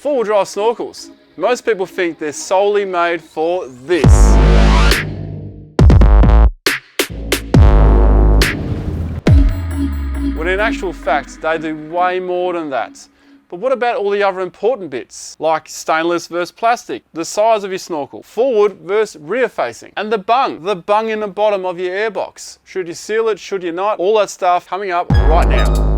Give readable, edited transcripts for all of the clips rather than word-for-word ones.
Four-wheel drive snorkels. Most people think they're solely made for this. When in actual fact, they do way more than that. But what about all the other important bits, like stainless versus plastic, the size of your snorkel, forward versus rear facing, and the bung in the bottom of your airbox. Should you seal it, should you not? All that stuff coming up right now.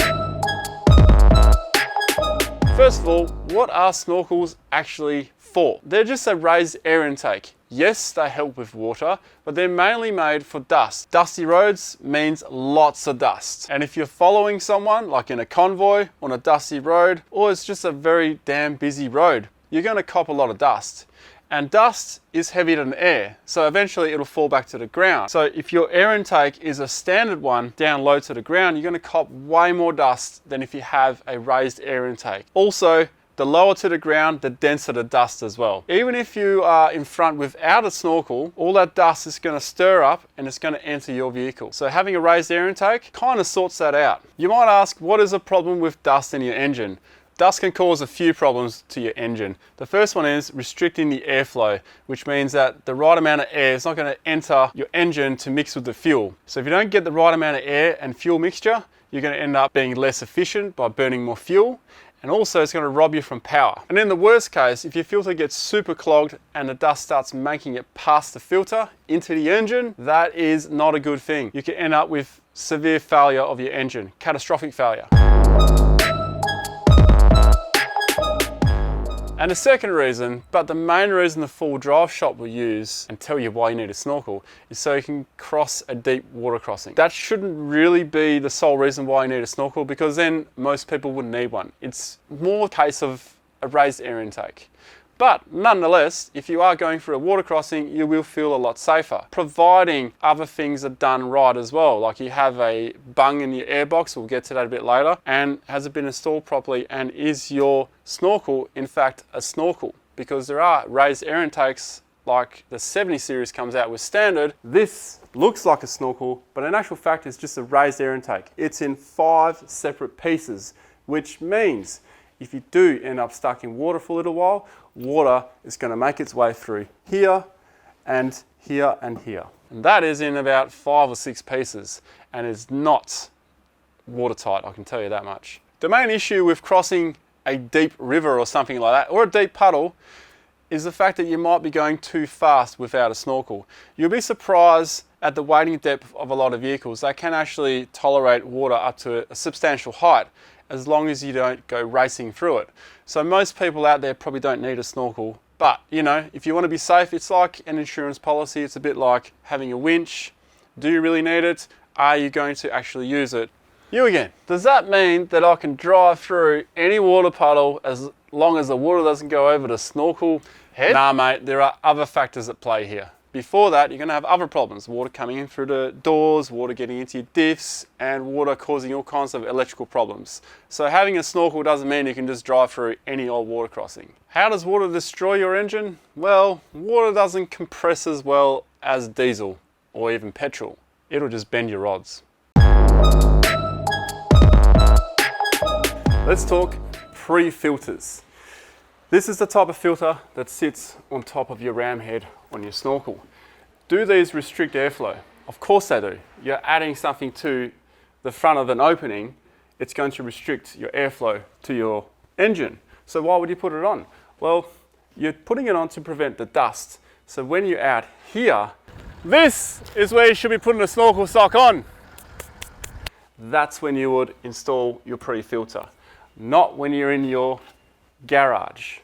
First of all, what are snorkels actually for? They're just a raised air intake. Yes, they help with water, but they're mainly made for dust. Dusty roads means lots of dust. And if you're following someone, like in a convoy on a dusty road, or it's just a very damn busy road, you're gonna cop a lot of dust. And dust is heavier than air, so eventually it'll fall back to the ground. So if your air intake is a standard one down low to the ground, you're gonna cop way more dust than if you have a raised air intake. Also, the lower to the ground, the denser the dust as well. Even if you are in front without a snorkel, all that dust is going to stir up and it's going to enter your vehicle. So having a raised air intake kind of sorts that out. You might ask, what is a problem with dust in your engine? Dust can cause a few problems to your engine. The first one is restricting the airflow, which means that the right amount of air is not going to enter your engine to mix with the fuel. So if you don't get the right amount of air and fuel mixture, you're going to end up being less efficient by burning more fuel. And also it's going to rob you from power. And in the worst case, if your filter gets super clogged and the dust starts making it past the filter into the engine, that is not a good thing. You can end up with severe failure of your engine, catastrophic failure. And the second reason, but the main reason the full drive shop will use and tell you why you need a snorkel is so you can cross a deep water crossing. That shouldn't really be the sole reason why you need a snorkel, because then most people wouldn't need one. It's more a case of a raised air intake. But nonetheless, if you are going through a water crossing, you will feel a lot safer, providing other things are done right as well. Like you have a bung in your airbox, we'll get to that a bit later, and has it been installed properly, and is your snorkel in fact a snorkel? Because there are raised air intakes like the 70 series comes out with standard. This looks like a snorkel, but in actual fact it's just a raised air intake. It's in 5 separate pieces, which means if you do end up stuck in water for a little while, water is going to make its way through here and here and here. And that is in about 5 or 6 pieces and is not watertight, I can tell you that much. The main issue with crossing a deep river or something like that, or a deep puddle, is the fact that you might be going too fast without a snorkel. You'll be surprised at the wading depth of a lot of vehicles. They can actually tolerate water up to a substantial height, as long as you don't go racing through it. So most people out there probably don't need a snorkel, but you know, if you want to be safe, it's like an insurance policy. It's a bit like having a winch. Do you really need it? Are you going to actually use it? You again. Does that mean that I can drive through any water puddle as long as the water doesn't go over the snorkel head? Nah mate, there are other factors at play here. Before that, you're going to have other problems. Water coming in through the doors, water getting into your diffs, and water causing all kinds of electrical problems. So having a snorkel doesn't mean you can just drive through any old water crossing. How does water destroy your engine? Well, water doesn't compress as well as diesel or even petrol. It'll just bend your rods. Let's talk pre-filters. This is the type of filter that sits on top of your ram head on your snorkel. Do these restrict airflow? Of course they do. You're adding something to the front of an opening, it's going to restrict your airflow to your engine. So why would you put it on? Well, you're putting it on to prevent the dust. So when you're out here, this is where you should be putting a snorkel sock on. That's when you would install your pre-filter, not when you're in your garage.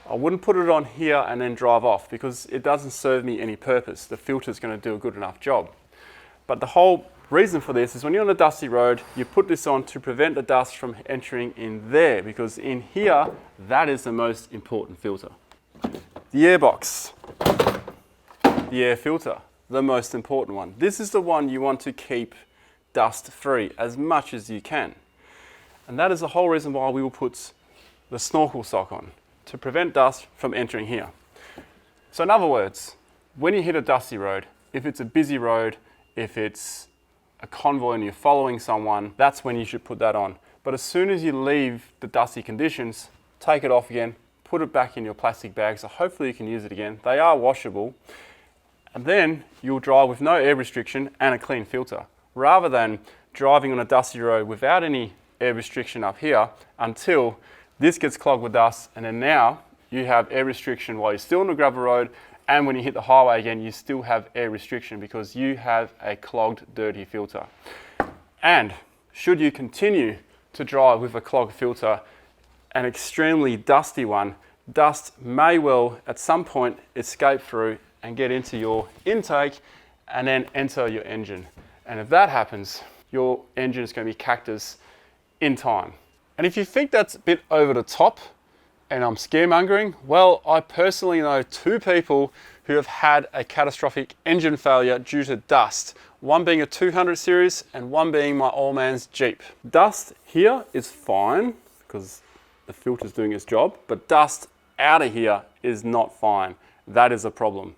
I wouldn't put it on here and then drive off because it doesn't serve me any purpose. The filter is going to do a good enough job. But the whole reason for this is when you're on a dusty road, you put this on to prevent the dust from entering in there, because in here, that is the most important filter. The airbox, the air filter, the most important one. This is the one you want to keep dust free as much as you can. And that is the whole reason why we will put the snorkel sock on, to prevent dust from entering here. So in other words, when you hit a dusty road, if it's a busy road, if it's a convoy and you're following someone, that's when you should put that on. But as soon as you leave the dusty conditions, take it off again, put it back in your plastic bag, so hopefully you can use it again. They are washable. And then you'll drive with no air restriction and a clean filter, rather than driving on a dusty road without any air restriction up here until this gets clogged with dust, and then now you have air restriction while you're still on the gravel road, and when you hit the highway again, you still have air restriction because you have a clogged, dirty filter. And should you continue to drive with a clogged filter, an extremely dusty one, dust may well at some point escape through and get into your intake and then enter your engine. And if that happens, your engine is going to be cactus in time. And if you think that's a bit over the top and I'm scaremongering, well, I personally know 2 people who have had a catastrophic engine failure due to dust. One being a 200 series and one being my old man's Jeep. Dust here is fine because the filter's doing its job, but dust out of here is not fine. That is a problem.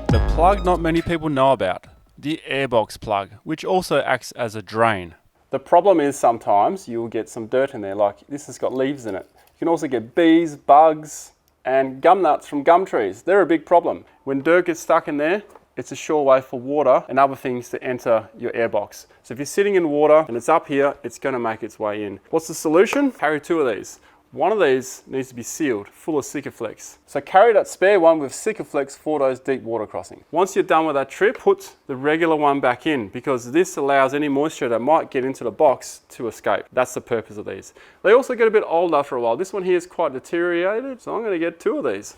The plug not many people know about, the airbox plug, which also acts as a drain. The problem is sometimes you'll get some dirt in there, like this has got leaves in it. You can also get bees, bugs, and gum nuts from gum trees. They're a big problem. When dirt gets stuck in there, it's a sure way for water and other things to enter your airbox. So if you're sitting in water and it's up here, it's gonna make its way in. What's the solution? Carry 2 of these. One of these needs to be sealed, full of Sikaflex. So carry that spare one with Sikaflex for those deep water crossings. Once you're done with that trip, put the regular one back in because this allows any moisture that might get into the box to escape. That's the purpose of these. They also get a bit old after a while. This one here is quite deteriorated, so I'm gonna get 2 of these.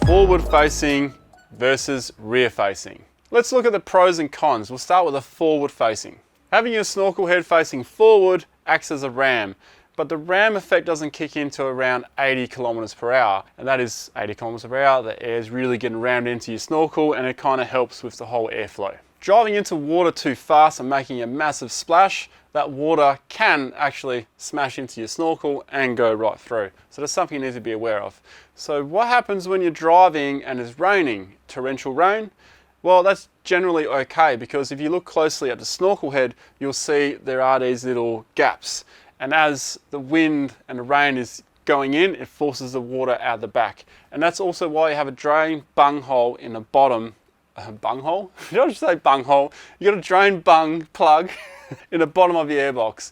Forward facing versus rear facing. Let's look at the pros and cons. We'll start with the forward facing. Having your snorkel head facing forward acts as a ram, but the ram effect doesn't kick into around 80 kilometers per hour. And that is 80 kilometers per hour, the air is really getting rammed into your snorkel and it kind of helps with the whole airflow. Driving into water too fast and making a massive splash, that water can actually smash into your snorkel and go right through. So that's something you need to be aware of. So what happens when you're driving and it's raining, torrential rain? Well, that's generally okay because if you look closely at the snorkel head, you'll see there are these little gaps. And as the wind and the rain is going in, it forces the water out the back. And that's also why you have a drain bung hole in the bottom. Bung hole? Did I just say bung hole? You got a drain bung plug in the bottom of your airbox.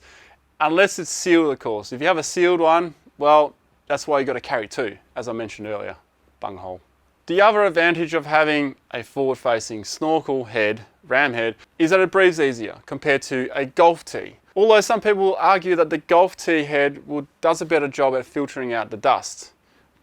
Unless it's sealed, of course. If you have a sealed one, well, that's why you got to carry 2, as I mentioned earlier. Bung hole. The other advantage of having a forward-facing snorkel head, ram head, is that it breathes easier compared to a golf tee. Although some people will argue that the golf tee head does a better job at filtering out the dust.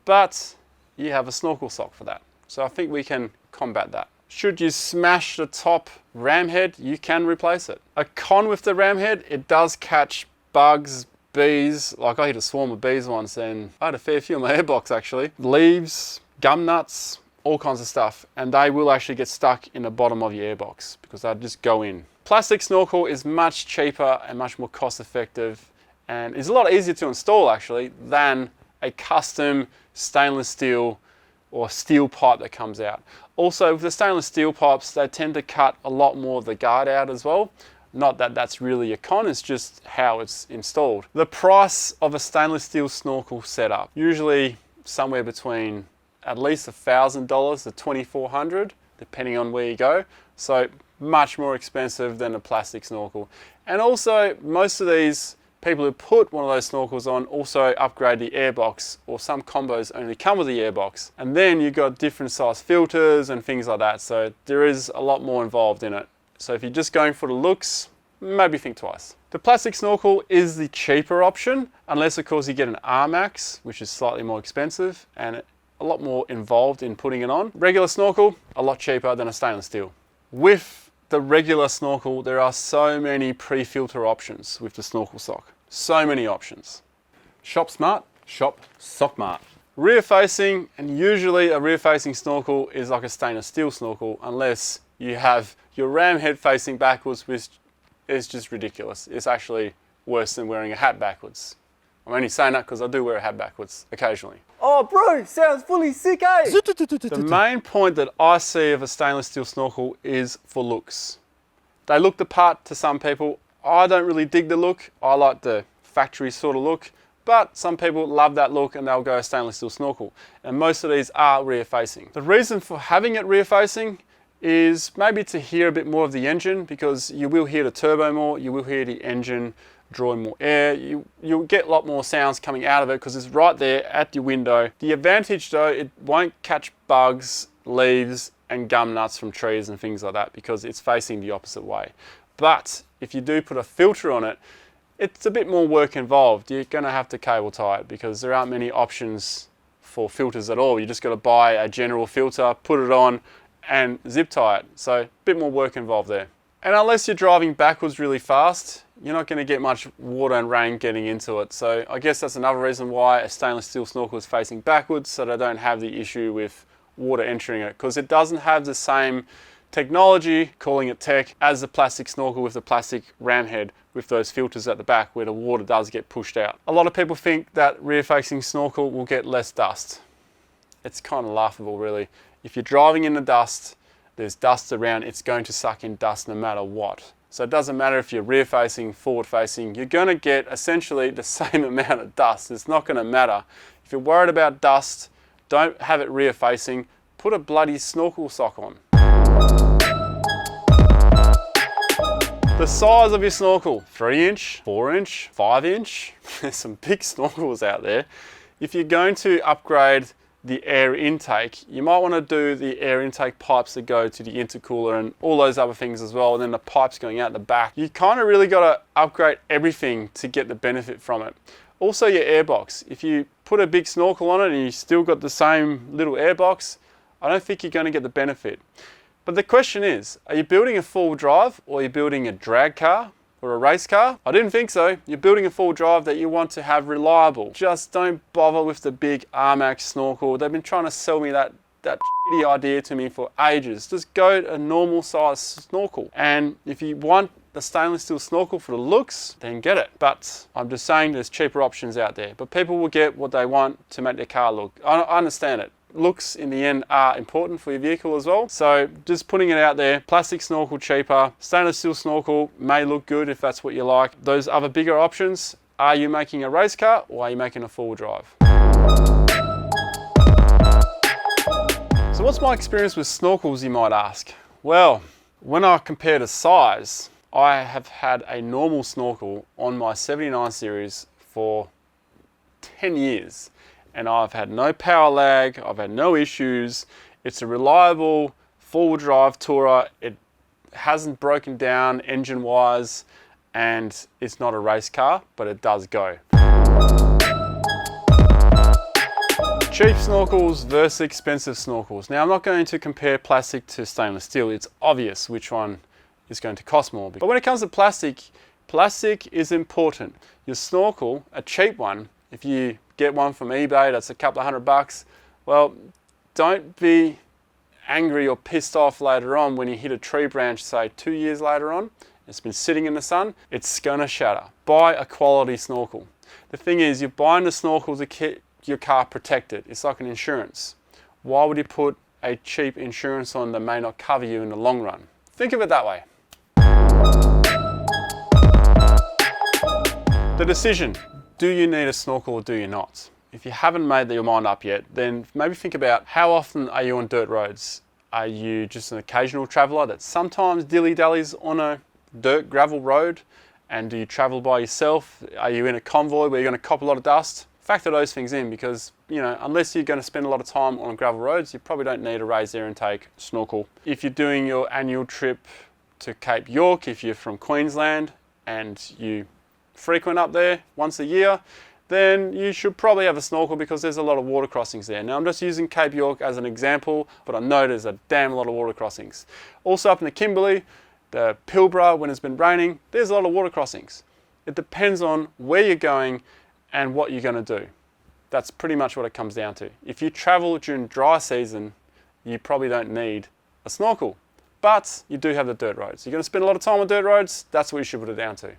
But you have a snorkel sock for that. So I think we can combat that. Should you smash the top ram head, you can replace it. A con with the ram head, it does catch bugs, bees. Like I hit a swarm of bees once and I had a fair few in my airbox actually. Leaves, gum nuts, all kinds of stuff, and they will actually get stuck in the bottom of your airbox because they'll just go in. Plastic snorkel is much cheaper and much more cost effective and is a lot easier to install actually than a custom stainless steel or steel pipe that comes out. Also with the stainless steel pipes, they tend to cut a lot more of the guard out as well. Not that that's really a con, it's just how it's installed. The price of a stainless steel snorkel setup, usually somewhere between at least $1,000 to $2,400, depending on where you go. So much more expensive than a plastic snorkel. And also most of these people who put one of those snorkels on also upgrade the airbox, or some combos only come with the airbox. And then you've got different size filters and things like that. So there is a lot more involved in it. So if you're just going for the looks, maybe think twice. The plastic snorkel is the cheaper option, unless of course you get an R-Max, which is slightly more expensive and a lot more involved in putting it on. Regular snorkel, a lot cheaper than a stainless steel. With the regular snorkel, there are so many pre-filter options with the snorkel sock. So many options. Shop smart, shop sockmart. Rear facing, and usually a rear facing snorkel is like a stainless steel snorkel, unless you have your ram head facing backwards, which is just ridiculous. It's actually worse than wearing a hat backwards. I'm only saying that because I do wear a hat backwards occasionally. Oh bro, sounds fully sick, eh? The main point that I see of a stainless steel snorkel is for looks. They look the part to some people. I don't really dig the look. I like the factory sort of look, but some people love that look and they'll go stainless steel snorkel. And most of these are rear facing. The reason for having it rear facing is maybe to hear a bit more of the engine, because you will hear the turbo more, you will hear the engine drawing more air, you'll get a lot more sounds coming out of it because it's right there at your window. The advantage though, it won't catch bugs, leaves and gum nuts from trees and things like that because it's facing the opposite way. But if you do put a filter on it, it's a bit more work involved. You're going to have to cable tie it because there aren't many options for filters at all. You just got to buy a general filter, put it on and zip tie it. So a bit more work involved there. And unless you're driving backwards really fast, you're not going to get much water and rain getting into it. So I guess that's another reason why a stainless steel snorkel is facing backwards, so they don't have the issue with water entering it, because it doesn't have the same technology, calling it tech, as the plastic snorkel with the plastic ram head with those filters at the back where the water does get pushed out. A lot of people think that rear facing snorkel will get less dust. It's kind of laughable really. If you're driving in the dust, there's dust around, it's going to suck in dust no matter what. So it doesn't matter if you're rear facing, forward facing, you're going to get essentially the same amount of dust. It's not going to matter. If you're worried about dust, don't have it rear facing, put a bloody snorkel sock on. The size of your snorkel, 3 inch, 4 inch, 5 inch, there's some big snorkels out there. If you're going to upgrade the air intake, you might want to do the air intake pipes that go to the intercooler and all those other things as well, and then the pipes going out the back. You kind of really got to upgrade everything to get the benefit from it. Also your airbox. If you put a big snorkel on it and you still got the same little airbox, I don't think you're going to get the benefit. But the question is, are you building a four-wheel drive or are you building a drag car or a race car? I didn't think so. You're building a four-wheel drive that you want to have reliable. Just don't bother with the big R-Max snorkel. They've been trying to sell me that shitty idea to me for ages. Just go a normal size snorkel. And if you want the stainless steel snorkel for the looks, then get it. But I'm just saying there's cheaper options out there. But people will get what they want to make their car look. I understand it. Looks in the end are important for your vehicle as well. So just putting it out there, plastic snorkel cheaper, stainless steel snorkel may look good if that's what you like. Those other bigger options, are you making a race car or are you making a four-wheel drive? So what's my experience with snorkels, you might ask? Well, when I compare the size, I have had a normal snorkel on my 79 series for 10 years. And I've had no power lag, I've had no issues. It's a reliable four-wheel drive tourer. It hasn't broken down engine-wise, and it's not a race car, but it does go. Cheap snorkels versus expensive snorkels. Now I'm not going to compare plastic to stainless steel. It's obvious which one is going to cost more. But when it comes to plastic, plastic is important. Your snorkel, a cheap one, if you get one from eBay that's a couple of $100, well, don't be angry or pissed off later on when you hit a tree branch, say 2 years later on, it's been sitting in the sun, it's gonna shatter. Buy a quality snorkel. The thing is, you're buying the snorkel to keep your car protected. It's like an insurance. Why would you put a cheap insurance on that may not cover you in the long run? Think of it that way. The decision. Do you need a snorkel or do you not? If you haven't made your mind up yet, then maybe think about how often are you on dirt roads? Are you just an occasional traveller that sometimes dilly-dallies on a dirt gravel road? And do you travel by yourself? Are you in a convoy where you're going to cop a lot of dust? Factor those things in because, you know, unless you're going to spend a lot of time on gravel roads, you probably don't need a raised air intake snorkel. If you're doing your annual trip to Cape York, if you're from Queensland and you frequent up there once a year, then you should probably have a snorkel because there's a lot of water crossings there. Now I'm just using Cape York as an example, but I know there's a damn lot of water crossings. Also up in the Kimberley, the Pilbara, when it's been raining, there's a lot of water crossings. It depends on where you're going and what you're going to do. That's pretty much what it comes down to. If you travel during dry season, you probably don't need a snorkel, but you do have the dirt roads. You're going to spend a lot of time on dirt roads, that's what you should put it down to.